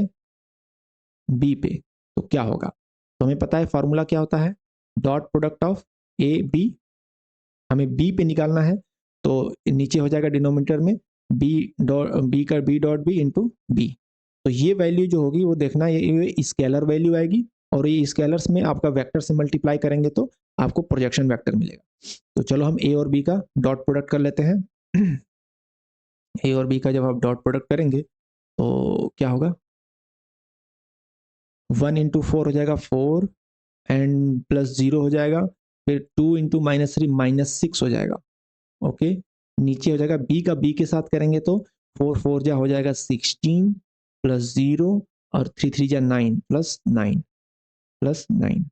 बी पे, तो क्या होगा? तो हमें पता है फॉर्मूला क्या होता है, dot product of a b, हमें बी पे निकालना है, तो नीचे हो जाएगा डिनोमिनेटर में बी डॉट बी का b dot b into b. तो ये वैल्यू जो होगी वो देखना, ये स्केलर वैल्यू आएगी, और ये स्केलर्स में आपका वेक्टर से मल्टीप्लाई करेंगे तो आपको प्रोजेक्शन वेक्टर मिलेगा। तो चलो हम ए और बी का डॉट प्रोडक्ट कर लेते हैं। ए और बी का जब आप डॉट प्रोडक्ट करेंगे तो क्या होगा, 1 इंटू 4 हो जाएगा 4, एंड प्लस 0 हो जाएगा, फिर 2 इंटू -3 -6 हो जाएगा। ओके, नीचे हो जाएगा बी का बी के साथ करेंगे तो 4 4 जा हो जाएगा 16 प्लस 0, और 3 3 जा 9 प्लस 9 प्लस 9।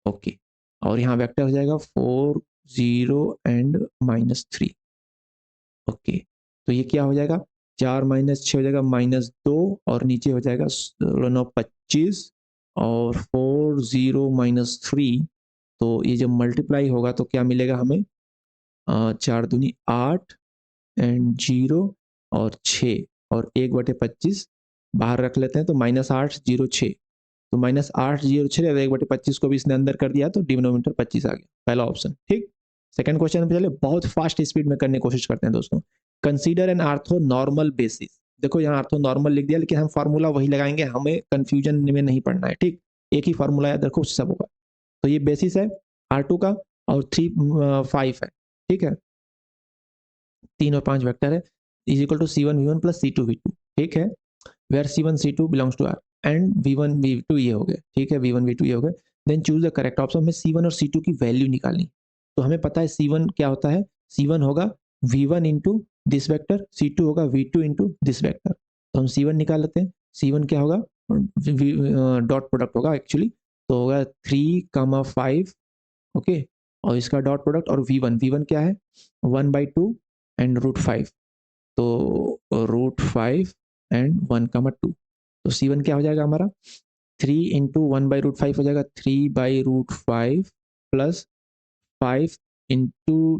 ओके, और यहाँ वेक्टर हो जाएगा 4 0 एंड -3। ओके, तो ये क्या हो जाएगा, 4 - 6 हो जाएगा -2, और नीचे हो जाएगा 9 25, और 4 0 -3, तो ये जब मल्टीप्लाई होगा तो क्या मिलेगा हमें, 4 दूनी 8 एंड 0 और 6, और 1/25 बाहर रख लेते हैं तो -8 0 6, तो -8 0 6 और 1/25 को भी इसने अंदर कर दिया तो डिनोमिनेटर 25 आ गया, पहला ऑप्शन। ठीक, सेकंड क्वेश्चन पे चले, बहुत फास्ट स्पीड में करने की कोशिश करते हैं दोस्तों। Consider N ortho normal basis, देखो यहाँ आर्थो नॉर्मल लिख दिया, लेकिन हम फार्मूला वही लगाएंगे, हमें कंफ्यूजन में नहीं पड़ना है। ठीक, एक ही फार्मूला याद रखो, उससे सब होगा। तो ये बेसिस है R2 का, और 3 5 है। ठीक है, 3 और 5 वेक्टर है, is equal to C1 V1 plus C2 V2। ठीक है, where C1 C2 belongs to R and V1 V2 ये हो गए। ठीक है, V1 V2 ये हो गए। Then choose the correct option, में C1 और C2 की वैल्यू निकालनी। तो हमें पता है C1 क्या होता है, C1 होगा V1 into this vector, C2 होगा V2 इंटू दिस वैक्टर। तो हम C1 निकाल लेते हैं, C1 क्या होगा, डॉट प्रोडक्ट होगा एक्चुअली, तो होगा 3,5, ओके, और इसका डॉट प्रोडक्ट, और V1 क्या है 1/2 एंड √5, तो √5 एंड 1,2, तो C1 क्या हो जाएगा हमारा 3 इंटू 1/√5 हो जाएगा 3/√5 प्लस 5 इंटू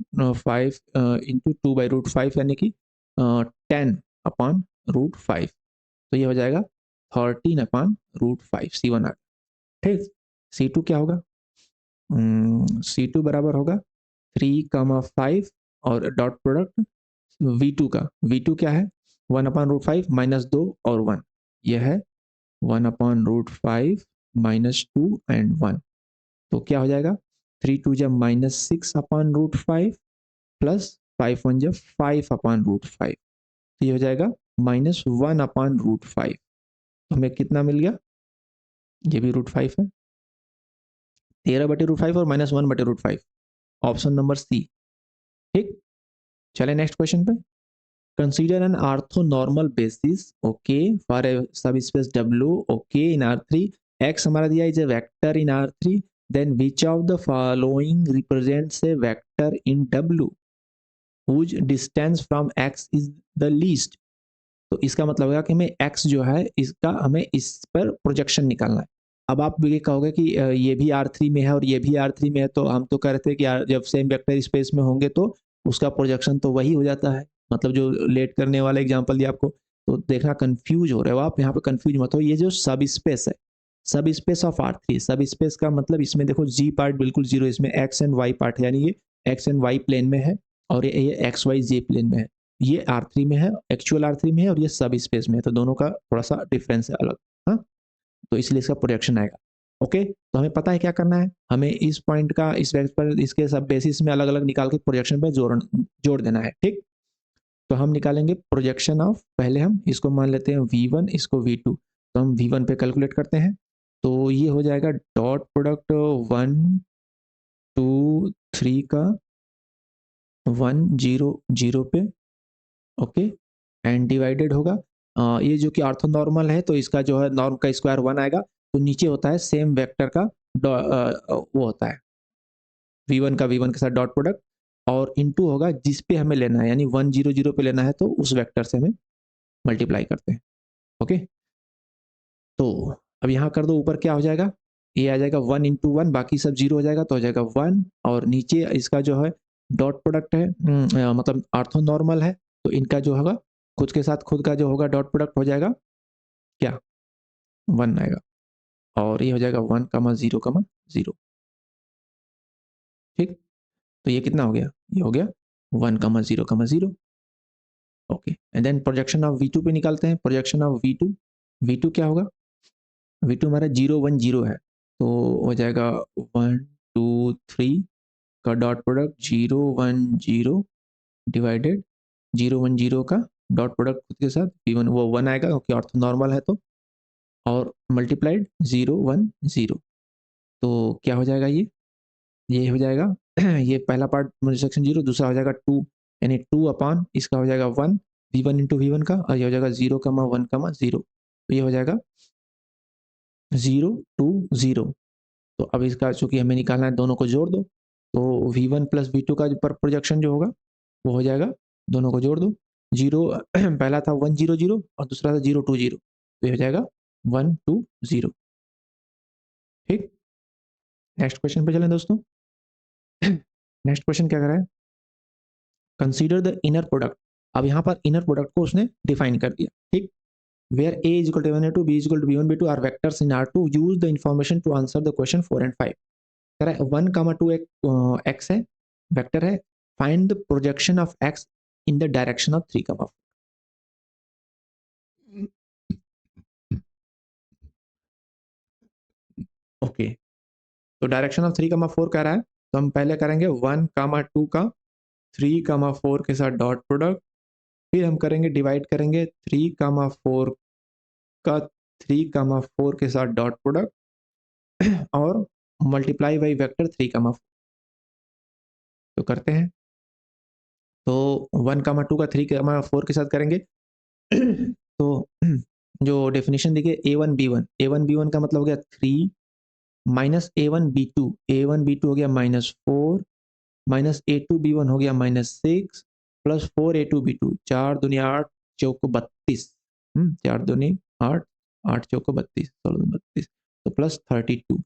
2/√5 यानी कि 10/√5, तो ये हो जाएगा 13/√5 C1 आ, ठीक। C2 क्या होगा, C2 बराबर होगा 3,5 और डॉट प्रोडक्ट V2 का, V2 क्या है 1/√5 -2 और 1, यह है 1/√5 -2 एंड 1, तो क्या हो जाएगा 3 2 जब -6/√5 प्लस 5 1 जब 5/√5, तो ये हो जाएगा -1/√5, हमें कितना मिल गया, ये भी √5 है, 13/√5 और -1/√5, ऑप्शन नंबर सी, ठीक। चले नेक्स्ट क्वेश्चन पे, consider an orthonormal basis, okay, for a सब space W, okay, in R3 x हमारा दिया is a vector in R3, then which of the following represents a vector in W whose distance from x is the least, तो इसका मतलब होगा कि हमें x जो है इसका हमें इस पर प्रोजेक्शन निकालना है। अब आप ये कहोगे कि ये भी R3 में है और ये भी R3 में है, तो हम तो कह रहे थे कि जब सेम वेक्टर स्पेस में होंगे तो उसका प्रोजेक्शन तो वही हो जाता है, मतलब जो लेट करने वाला एग्जांपल दिया आपको, तो देखना कंफ्यूज हो रहे हो आप, यहाँ पे कंफ्यूज मत हो, ये जो सब स्पेस है, सब स्पेस ऑफ R3, सब स्पेस का मतलब इसमें देखो जी पार्ट बिल्कुल जीरो, इसमें एक्स एंड वाई पार्ट है, यानी ये एक्स एंड वाई प्लेन में है और ये एक्स वाई जे प्लेन में है, ये R3 में है, एक्चुअल R3 में है, और ये सब स्पेस में है, तो दोनों का थोड़ा सा डिफरेंस है अलग, हाँ, तो इसलिए इसका प्रोजेक्शन आएगा, ओके। तो हमें पता है क्या करना है, हमें इस पॉइंट का इस वेक्टर पर इसके सब बेसिस में अलग अलग निकाल के प्रोजेक्शन पे जोड़ देना है, ठीक। तो हम निकालेंगे प्रोजेक्शन ऑफ, पहले हम इसको मान लेते हैं V1, इसको V2, तो हम V1 पे कैलकुलेट करते हैं, तो ये हो जाएगा डॉट प्रोडक्ट 1 2 3 का 1 0 0 पे, ओके, एंड डिवाइडेड होगा, ये जो कि ऑर्थोनॉर्मल है तो इसका जो है नॉर्म का स्क्वायर 1 आएगा, तो नीचे होता है सेम वेक्टर का वो होता है V1 का V1 के साथ डॉट प्रोडक्ट, और इनटू होगा जिस पे हमें लेना है, यानी 1 0 0 पे लेना है तो उस वेक्टर से हमें मल्टीप्लाई करते हैं, ओके। तो अब यहाँ कर दो, ऊपर क्या हो जाएगा, ये आ जाएगा 1 इंटू 1, बाकी सब जीरो हो जाएगा, तो हो जाएगा 1, और नीचे इसका जो है डॉट प्रोडक्ट है, मतलब ऑर्थोनॉर्मल है, तो इनका जो होगा खुद के साथ खुद का जो होगा डॉट प्रोडक्ट हो जाएगा क्या 1 आएगा, और ये हो जाएगा 1,0,0, ठीक। तो ये कितना हो गया, ये हो गया 1,0,0, okay, and then projection of V2 पे निकालते हैं, प्रोजेक्शन ऑफ V2, V2 क्या होगा, V2 हमारा 0 1 0 है, तो हो जाएगा 1 2 3 का डॉट प्रोडक्ट 0 1 0 डिवाइडेड 0 1 0 का डॉट प्रोडक्ट खुद के साथ V1 वो 1 आएगा क्योंकि ऑर्थो नॉर्मल है, तो और मल्टीप्लाइड 0 1 0, तो क्या हो जाएगा, ये हो जाएगा ये पहला पार्ट सेक्शन 0, दूसरा हो जाएगा 2, यानी 2 अपान इसका हो जाएगा 1 V1 इंटू V1 का, और ये हो जाएगा 0,1,0, तो ये हो जाएगा 0 2 0, तो अब इसका चूंकि हमें निकालना है दोनों को जोड़ दो, तो V1 प्लस V2 का पर प्रोजेक्शन जो होगा वो हो जाएगा, दोनों को जोड़ दो, जीरो पहला था 1 0 0 और दूसरा था 0 2 0, तो ये हो जाएगा 1 2 0, ठीक। नेक्स्ट क्वेश्चन पे चलें दोस्तों, नेक्स्ट क्वेश्चन क्या कर रहा है, कंसीडर द इनर प्रोडक्ट, अब यहाँ पर इनर प्रोडक्ट को उसने डिफाइन कर दिया, ठीक, where A is equal to A1 A2, B is equal to B1 B2 are vectors in R2, use the information to answer the question 4 and 5, कह रहा है 1,2 एक x है, वेक्टर है, find the projection of x in the direction of 3,4, okay, तो direction of 3,4 कह रहा है, तो हम पहले करेंगे 1,2 का 3,4 के साथ डॉट प्रोडक्ट, फिर हम करेंगे डिवाइड करेंगे 3,4 का 3,4 के साथ डॉट प्रोडक्ट और मल्टीप्लाई बाई वेक्टर 3,4, तो करते हैं, तो 1,2 का 3,4 के साथ करेंगे तो जो डेफिनेशन देखिए A1 B1 का मतलब हो गया 3 माइनस A1 B2 हो गया -4 माइनस A2 B1 हो गया -6 प्लस 4 A2 B2, 4 दूनी 8 चौको 32, 4 दूनी 8, 8 चौको 32, 16 32, तो प्लस 32।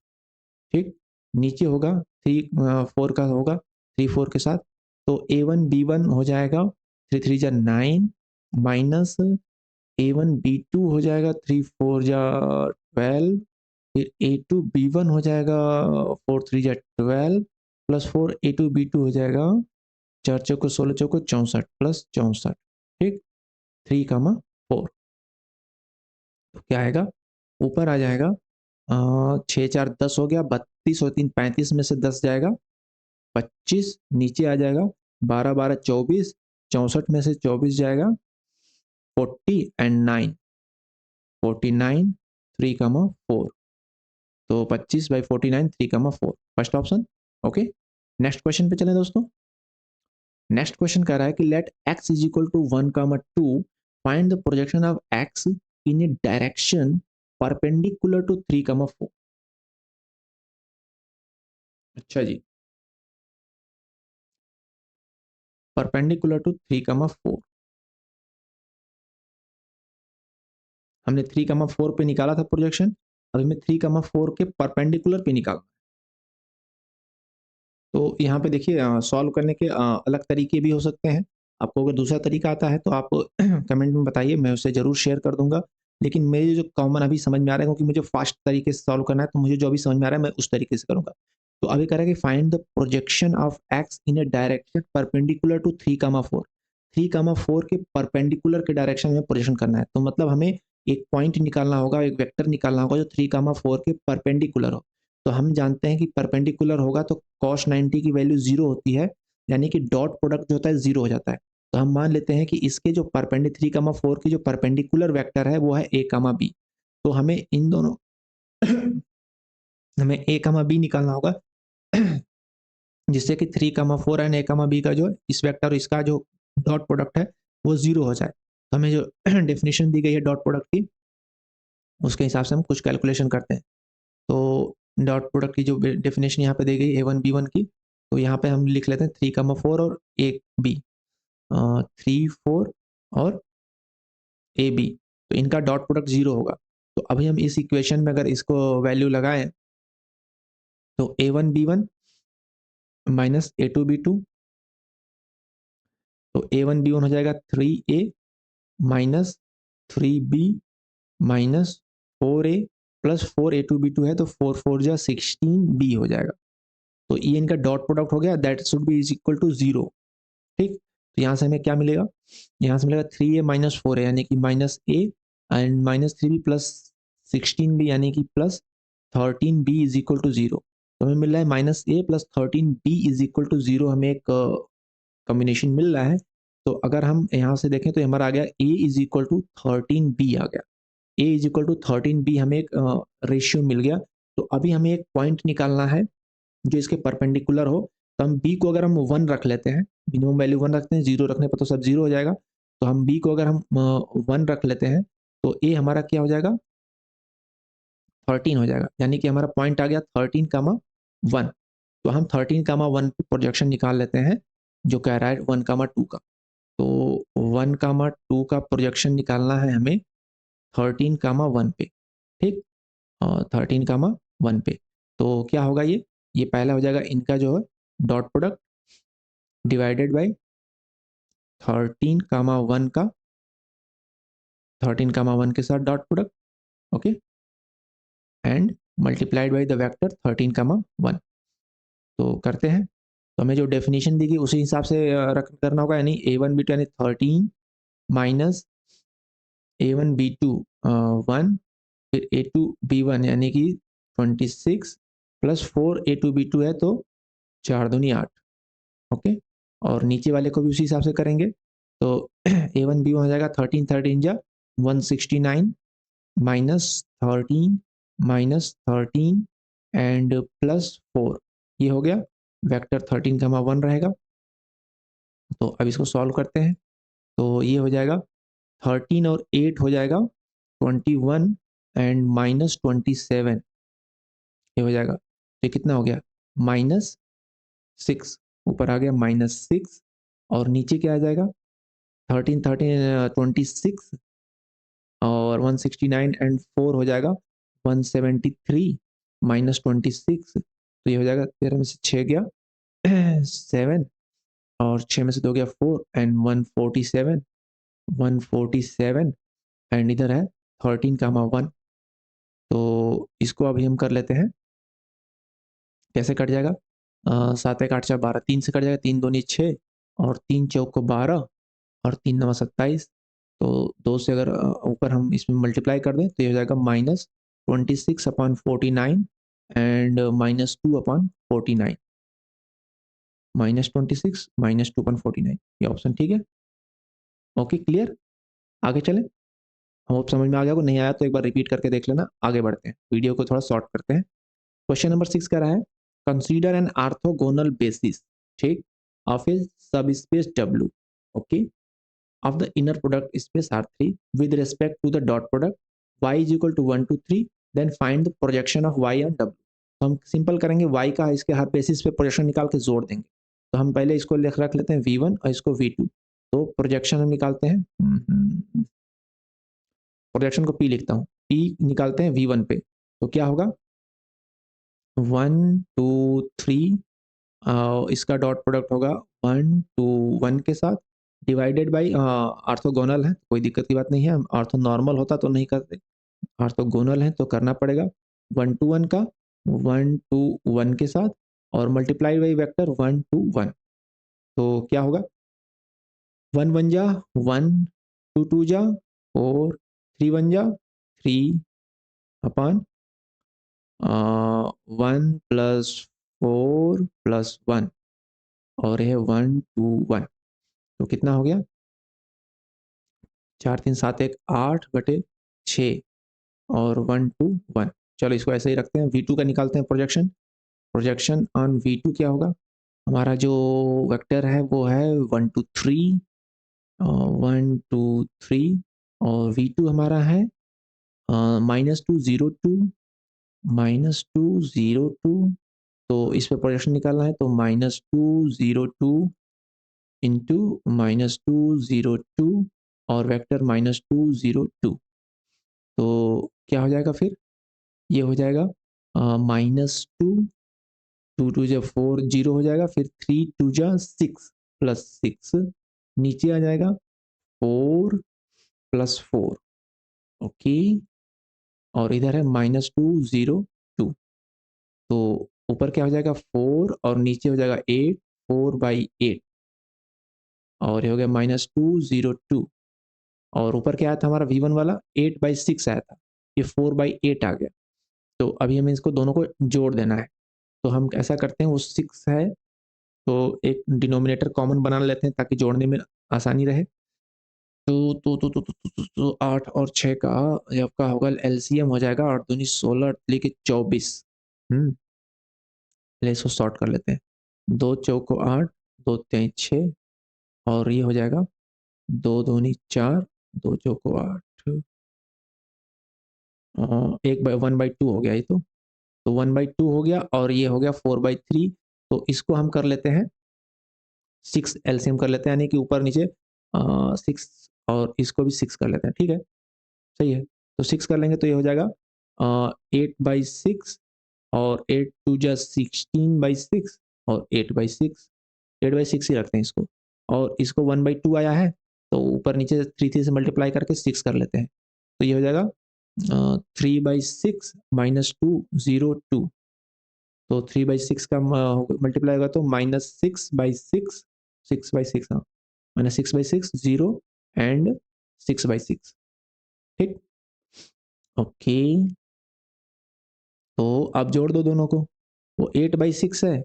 ठीक, नीचे होगा 4 का होगा 3 4 के साथ, तो A1 B1 हो जाएगा 3 3 जा 9 माइनस A1 B2 हो जाएगा 3 4 जा 12, फिर A2 B1 हो जाएगा 4 3 जा 12 प्लस 4 A2 B2 हो जाएगा 4 चौको 16 चौको 64 प्लस 64। ठीक, 3 4, तो क्या आएगा, ऊपर आ जाएगा 6 4 10 हो गया, 32 और 3 35 में से 10 जाएगा 25, नीचे आ जाएगा 12 12 24, 64 में से 24 जाएगा 40 एंड 9 49 3 4, तो 25/49 3 4, first option. Okay, next question पे चलें दोस्तों। नेक्स्ट क्वेश्चन कह रहा है कि let x is equal to 1 2 find the projection of x in a direction perpendicular to 3 4। अच्छा जी, परपेंडिकुलर टू 3 4, हमने 3 4 पे निकाला था प्रोजेक्शन, अब हमें 3 4 के परपेंडिकुलर पे निकालना। तो यहाँ पे देखिए सॉल्व करने के अलग तरीके भी हो सकते हैं। आपको अगर दूसरा तरीका आता है तो आप कमेंट में बताइए, मैं उसे ज़रूर शेयर कर दूंगा। लेकिन मेरे जो कॉमन अभी समझ में आ रहा है, क्योंकि मुझे फास्ट तरीके से सॉल्व करना है, तो मुझे जो अभी समझ में आ रहा है मैं उस तरीके से करूँगा। तो अभी कह रहा है कि find the projection of x in a direction perpendicular to 3 4। 3 4 के परपेंडिकुलर के डायरेक्शन में प्रोजेक्शन करना है, तो मतलब हमें एक पॉइंट निकालना होगा, एक वेक्टर निकालना होगा जो 3 4 के परपेंडिकुलर हो। तो हम जानते हैं कि परपेंडिकुलर होगा तो cos 90 की वैल्यू 0 होती है, यानी कि डॉट प्रोडक्ट जो होता है 0 हो जाता है। तो हम मान लेते हैं कि इसके जो 3 4 की जो परपेंडिकुलर वेक्टर है वो है A, B। तो हमें इन दोनों हमें A, B निकालना होगा जिससे कि 3 4 एंड A, B का जो इस वेक्टर और इसका जो डॉट प्रोडक्ट है वो 0 हो जाए। तो हमें जो डेफिनेशन दी गई है डॉट प्रोडक्ट की, उसके हिसाब से हम कुछ कैलकुलेशन करते हैं। तो डॉट प्रोडक्ट की जो डेफिनेशन यहाँ पे दी गई A1 B1 की, तो यहाँ पे हम लिख लेते हैं 3 4 और A B, 3 4 और AB, तो इनका डॉट प्रोडक्ट 0 होगा। तो अभी हम इस इक्वेशन में अगर इसको वैल्यू लगाएं तो A1 B1 minus A2 B2, तो A1 B1 हो जाएगा 3A minus 3B minus 4A plus 4A2 B2 है, तो 4 4 जा 16B हो जाएगा। तो ये इनका डॉट प्रोडक्ट हो गया, that should be is equal to 0। ठीक, तो यहाँ से हमें क्या मिलेगा, यहाँ से मिलेगा 3A माइनस 4A यानी कि -A and -3B plus 16B यानी कि plus 13B is equal to 0। तो हमें मिल रहा है -A plus 13B is equal to 0, हमें एक कॉम्बिनेशन मिल रहा है। तो अगर हम यहाँ से देखें तो हमारा आ गया A is equal to 13B आ गया, A is equal to 13B, हमें एक रेशियो मिल गया। तो अभी हमें एक पॉइंट निकालना है जो इसके परपेंडिकुलर हो। तो हम बी को अगर हम 1 रख लेते हैं, मिनिमम वैल्यू 1 रखते हैं, 0 रखने पर तो सब 0 हो जाएगा। तो हम बी को अगर हम 1 रख लेते हैं तो ए हमारा क्या हो जाएगा, 13 हो जाएगा, यानी कि हमारा पॉइंट आ गया 13 1। तो हम 13 1 पे प्रोजेक्शन निकाल लेते हैं, जो कह रहा है 1 2 का। तो 1 2 का प्रोजेक्शन निकालना है हमें 13 1 पे। ठीक, 13 1 पे। तो क्या होगा, ये पहला हो जाएगा इनका जो है डॉट प्रोडक्ट डिवाइडेड बाई 13 1 का, 13 1 के साथ dot product, okay, and multiplied by the vector 13 1। तो करते हैं, तो हमें जो डेफिनेशन दी गई उसी हिसाब से रख करना होगा, यानी A1 B2 यानी 13 माइनस A1 B2 1, फिर A2 B1 यानी कि 26 प्लस 4 A2 B2 है, तो 4 दूनी 8। ओके, और नीचे वाले को भी उसी हिसाब से करेंगे। तो A1 B1 हो जाएगा 13 जा 169 -13 एंड +4, ये हो गया वेक्टर 13 1 रहेगा। तो अब इसको सॉल्व करते हैं, तो ये हो जाएगा 13 और 8 हो जाएगा 21 एंड -27, ये हो जाएगा। ये कितना हो गया? -6, ऊपर आ गया -6, और नीचे क्या आ जाएगा? 13 13 26 और 169 एंड 4 हो जाएगा 173 -26, तो ये हो जाएगा 13 में से 6 गया 7, और 6 में से 2 गया 4 एंड 147 एंड इधर है 13 का 1। तो इसको अभी हम कर लेते हैं, कैसे कट जाएगा? 7 1 8 4 12, 3 से कट जाएगा, 3 दूनी 6 और 3 चौक को 12 और 3 नवा 27। तो 2 से अगर ऊपर हम इसमें मल्टीप्लाई कर दें तो ये हो जाएगा -26/49 एंड -2/49, -26 -2/49, ये ऑप्शन ठीक है। Okay, clear? आगे चलें। होप समझ में आ गया होगा, नहीं आया तो एक बार रिपीट करके देख लेना। आगे बढ़ते हैं, वीडियो को थोड़ा शॉर्ट करते हैं। क्वेश्चन नंबर 6 कह रहा है, कंसीडर एन ऑर्थोगोनल बेसिस, ठीक, ऑफ ए सब space W, okay, of the inner product space R3 with respect to the dot product y is equal to 1 to 3, then find the projection of y on W। तो हम simple करेंगे, y का इसके हर basis पे projection निकाल के जोड़ देंगे। तो हम पहले इसको रख लेते हैं V1 और इसको V2। तो प्रोजेक्शन हम निकालते हैं, प्रोजेक्शन को P लिखता हूँ, P निकालते हैं V1 पे, तो क्या होगा? 1 2 3, इसका डॉट प्रोडक्ट होगा 1 2 1 के साथ, डिवाइडेड बाई ऑर्थोगोनल है, कोई दिक्कत की बात नहीं है, ऑर्थो नॉर्मल होता तो नहीं करते, ऑर्थोगोनल है तो करना पड़ेगा। 1 to 1 का 1 to 1 के साथ और मल्टीप्लाई बाई वेक्टर 1 to 1, तो क्या होगा? 1 1 जा 1, 2 2 जा 4, 3 1 जा 3 अपॉन 1 प्लस 4 प्लस 1, और यह 1 2 1, तो कितना हो गया? 4 3 7 1 8 बटे 6 और 1 2 1। चलो इसको ऐसे ही रखते हैं। V2 का निकालते हैं प्रोजेक्शन। प्रोजेक्शन ऑन V2 क्या होगा? हमारा जो वेक्टर है वो है 1 2 3, 1 2 3, और V2 हमारा है -2 0 2, -2 0 2। तो इस पे प्रोजेक्शन निकालना है, तो -2 0 2 इंटू -2 0 2 और वेक्टर -2 0 2, तो क्या हो जाएगा फिर? ये हो जाएगा -2 2 2 जा 4 0 हो जाएगा, फिर 3 2 जा 6 प्लस 6, नीचे आ जाएगा 4 प्लस 4, ओके, और इधर है -2 0 2, तो ऊपर क्या हो जाएगा 4 और नीचे हो जाएगा 8, 4/8, और ये हो गया -2 0 2, और ऊपर क्या आया था हमारा V1 वाला 8/6 आया था, ये 4/8 आ गया। तो अभी हमें इसको दोनों को जोड़ देना है, तो हम ऐसा करते हैं, वो 6 है तो एक डिनोमिनेटर कॉमन बना लेते हैं ताकि जोड़ने में आसानी रहे। तो 8 और 6 का ये आपका होगा एलसीएम हो जाएगा, 8 दूनी 16 लेके 24। पहले इसको सॉर्ट कर लेते हैं, 2 चौको 8, 2 तेईं 6, और ये हो जाएगा 2 दूनी 4, 2 चौको 8, 1/2 हो गया ये तो 1/2 हो गया, और ये हो गया 4/3। तो इसको हम कर लेते हैं 6 एलसीएम कर लेते हैं, यानी कि ऊपर नीचे 6, और इसको भी 6 कर लेते हैं, ठीक है, सही है। तो 6 कर लेंगे तो ये हो जाएगा 8/6, और 8 2 जा 16/6 और 8/6, 8/6 ही रखते हैं इसको, और इसको 1/2 आया है तो ऊपर नीचे 3 3 से मल्टीप्लाई करके 6 कर लेते हैं, तो ये हो जाएगा 3/6 -2 0 2, तो 3/6 का मल्टीप्लाई होगा तो -6/6, 6/6, हाँ, -6/6 0 एंड 6/6, ठीक, ओके। तो अब जोड़ दो दोनों को, वो 8/6 है,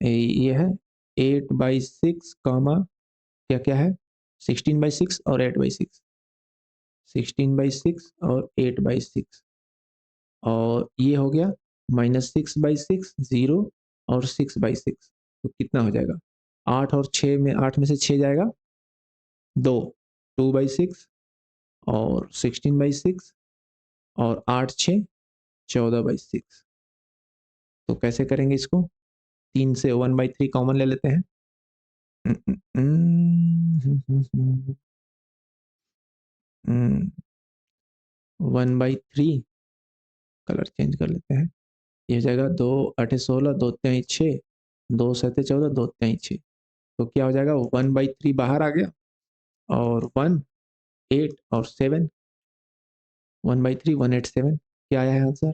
ये है 8/6 कामा क्या क्या है 16/6 और 8/6, 16/6 और 8/6, और ये हो गया -6/6 0 और 6/6, तो कितना हो जाएगा? 8 और 6 में, 8 में से 6 जाएगा 2, 2/6 और 16/6 और 8 6 14/6। तो कैसे करेंगे इसको? 3 से 1/3 कॉमन ले लेते हैं। 1/3 कलर चेंज कर लेते हैं। ये हो जाएगा 2 8 16 2 3 6 2 7 14 2 3 6। तो क्या हो जाएगा? 1/3 बाहर आ गया और 1 8 और 7 1/3 1 8 7 क्या आया है आंसर?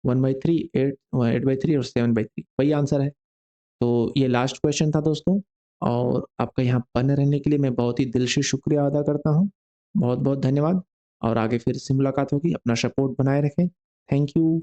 1/3 8 8/3 और 7/3 वही आंसर है। तो ये लास्ट क्वेश्चन था दोस्तों, और आपका यहाँ बने रहने के लिए मैं बहुत ही दिल से शुक्रिया अदा करता हूँ। बहुत बहुत धन्यवाद, और आगे फिर से मुलाकात होगी। अपना सपोर्ट बनाए रखें। Thank you.